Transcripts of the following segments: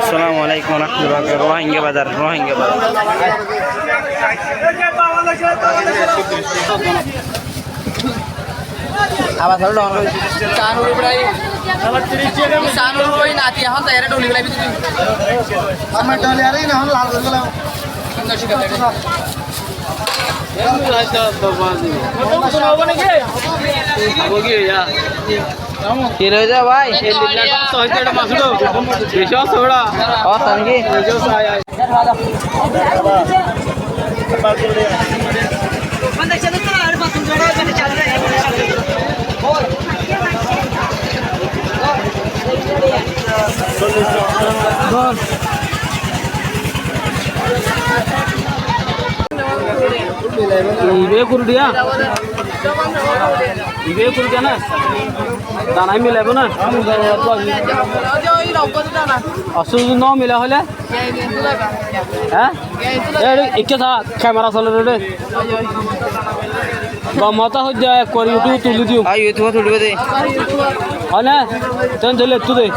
আসসালামু আলাইকুম রাহমাতুল্লাহ রোহিঙ্গা বাজার আবার ধরো চানুর প্রায় 90 রুপি নাতি এখন তাইরে ডলি গলাই বিদি আমার ডলি আরে না এখন লাল করে গেলাম কি রয়ে যা ভাই इवे कर दिया ना दाना ही मिले ना असुर न मिला हले एक था कैमरा चल रे गमता हो जाए कोरी यूट्यूब तुली दियो यूट्यूब तुली दे अने तन चले तू दे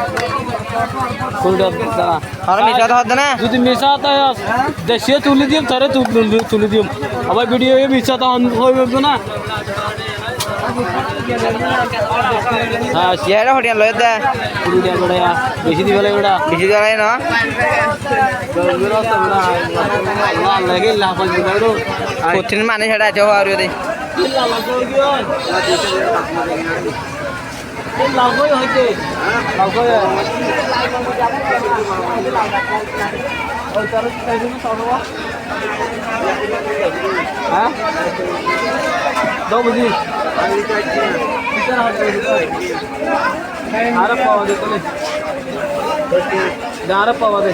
যদি মিশাতে দেশে তুলে দিম তারে তুলে দিম আবার ভিডিও মিশাতে হইবে না হ্যাঁ শেয়ারটা হটিয়া লয় দে পুরুলিয়া গড়া বেশি দিবে লাগড়া বেশি দিবে না আল্লাহ লাগে লাভ দিবাড়ো কোথিন মানে সেটা আছে আর দে লাগই হইতে লাগই ওই তার সাইডে সরবা হ্যাঁ দো বুঝি আরে পাওয়া দে চলে আরে পাওয়া দে